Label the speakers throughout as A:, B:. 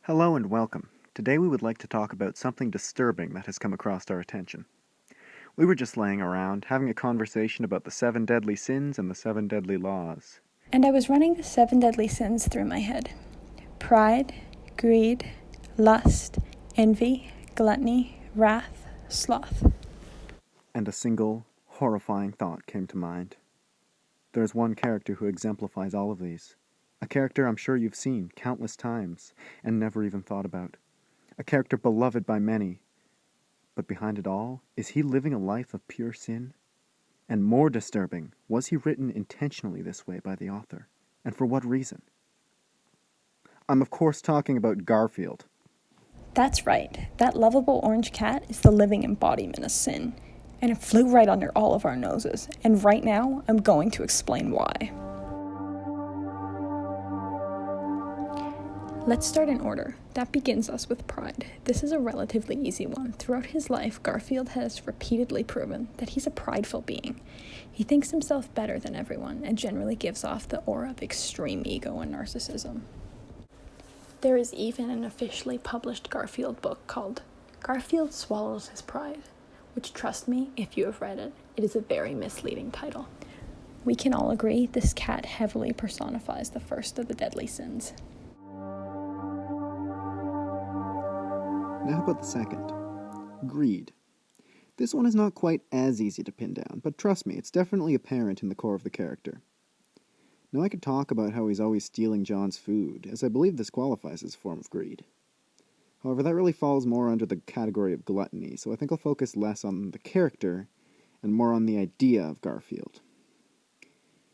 A: Hello and welcome. Today we would like to talk about something disturbing that has come across our attention. We were just laying around, having a conversation about the 7 deadly sins and the 7 deadly laws.
B: And I was running the 7 deadly sins through my head. Pride, greed, lust, envy, gluttony, wrath, sloth.
A: And a single, horrifying thought came to mind. There is one character who exemplifies all of these. A character I'm sure you've seen countless times and never even thought about. A character beloved by many. But behind it all, is he living a life of pure sin? And more disturbing, was he written intentionally this way by the author? And for what reason? I'm of course talking about Garfield.
B: That's right. That lovable orange cat is the living embodiment of sin. And it flew right under all of our noses. And right now, I'm going to explain why. Let's start in order. That begins us with pride. This is a relatively easy one. Throughout his life, Garfield has repeatedly proven that he's a prideful being. He thinks himself better than everyone and generally gives off the aura of extreme ego and narcissism. There is even an officially published Garfield book called Garfield Swallows His Pride, which, trust me, if you have read it, it is a very misleading title. We can all agree this cat heavily personifies the first of the deadly sins.
A: Now how about the second? Greed. This one is not quite as easy to pin down, but trust me, it's definitely apparent in the core of the character. Now I could talk about how he's always stealing John's food, as I believe this qualifies as a form of greed. However, that really falls more under the category of gluttony, so I think I'll focus less on the character and more on the idea of Garfield.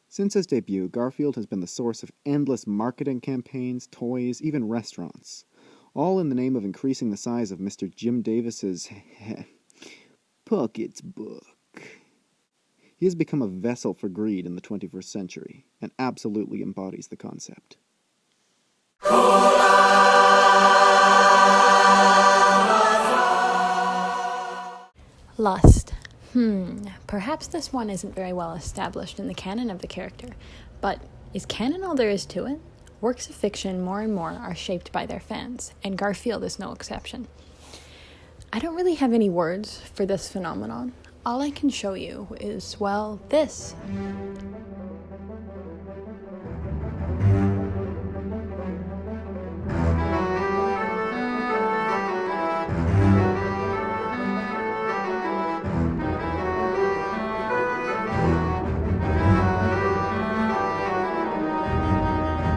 A: Since his debut, Garfield has been the source of endless marketing campaigns, toys, even restaurants, all in the name of increasing the size of Mr. Jim Davis's pockets book. He has become a vessel for greed in the 21st century, and absolutely embodies the concept.
B: Lust. Perhaps this one isn't very well established in the canon of the character, but is canon all there is to it? Works of fiction more and more are shaped by their fans, and Garfield is no exception. I don't really have any words for this phenomenon. All I can show you is, well, this.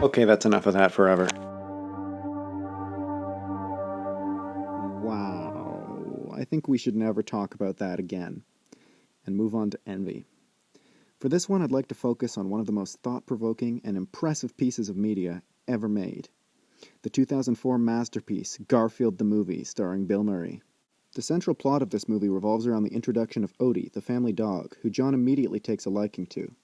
A: Okay, that's enough of that forever. Wow. I think we should never talk about that again, and move on to envy. For this one, I'd like to focus on one of the most thought-provoking and impressive pieces of media ever made. The 2004 masterpiece, Garfield the Movie, starring Bill Murray. The central plot of this movie revolves around the introduction of Odie, the family dog, who John immediately takes a liking to.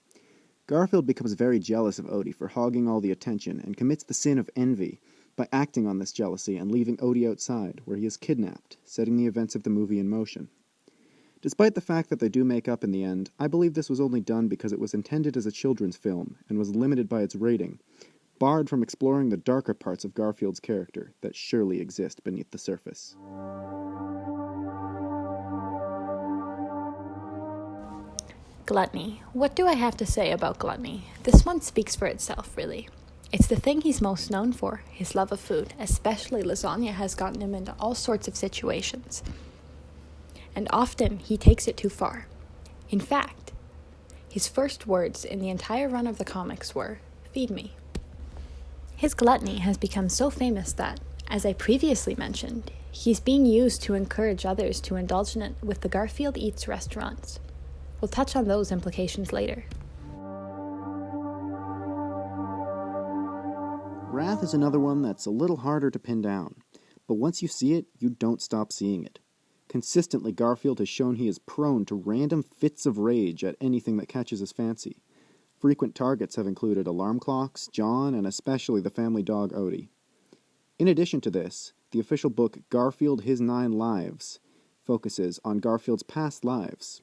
A: Garfield becomes very jealous of Odie for hogging all the attention and commits the sin of envy by acting on this jealousy and leaving Odie outside, where he is kidnapped, setting the events of the movie in motion. Despite the fact that they do make up in the end, I believe this was only done because it was intended as a children's film and was limited by its rating, barred from exploring the darker parts of Garfield's character that surely exist beneath the surface.
B: Gluttony. What do I have to say about gluttony? This one speaks for itself, really. It's the thing he's most known for. His love of food, especially lasagna, has gotten him into all sorts of situations. And often, he takes it too far. In fact, his first words in the entire run of the comics were, "Feed me." His gluttony has become so famous that, as I previously mentioned, he's being used to encourage others to indulge in it with the Garfield Eats restaurants. We'll touch on those implications later.
A: Wrath is another one that's a little harder to pin down, but once you see it, you don't stop seeing it. Consistently, Garfield has shown he is prone to random fits of rage at anything that catches his fancy. Frequent targets have included alarm clocks, John, and especially the family dog Odie. In addition to this, the official book Garfield His 9 Lives focuses on Garfield's past lives.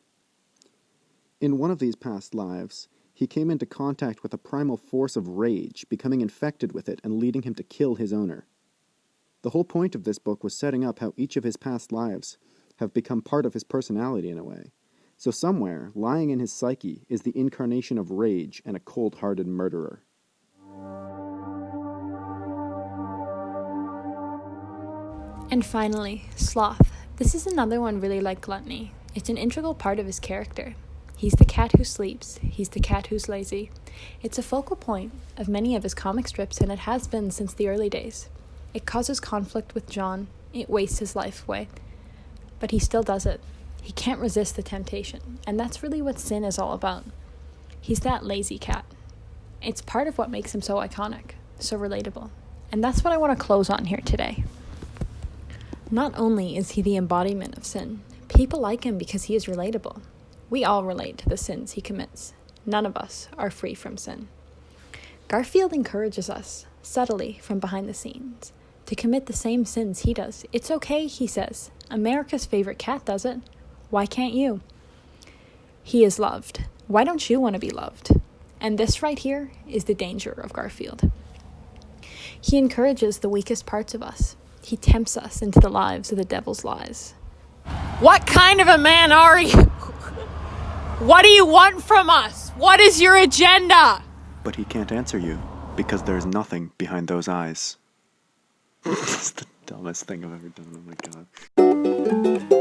A: In one of these past lives, he came into contact with a primal force of rage, becoming infected with it and leading him to kill his owner. The whole point of this book was setting up how each of his past lives have become part of his personality in a way. So somewhere, lying in his psyche, is the incarnation of rage and a cold-hearted murderer.
B: And finally, sloth. This is another one really like gluttony. It's an integral part of his character. He's the cat who sleeps. He's the cat who's lazy. It's a focal point of many of his comic strips, and it has been since the early days. It causes conflict with John. It wastes his life away. But he still does it. He can't resist the temptation. And that's really what Sin is all about. He's that lazy cat. It's part of what makes him so iconic, so relatable. And that's what I want to close on here today. Not only is he the embodiment of sin, people like him because he is relatable. We all relate to the sins he commits. None of us are free from sin. Garfield encourages us, subtly from behind the scenes, to commit the same sins he does. It's okay, he says. America's favorite cat does it. Why can't you? He is loved. Why don't you want to be loved? And this right here is the danger of Garfield. He encourages the weakest parts of us. He tempts us into the lives of the devil's lies. What kind of a man are you? What do you want from us? What is your agenda?
A: But he can't answer you, because there's nothing behind those eyes. It's the dumbest thing I've ever done, oh my god.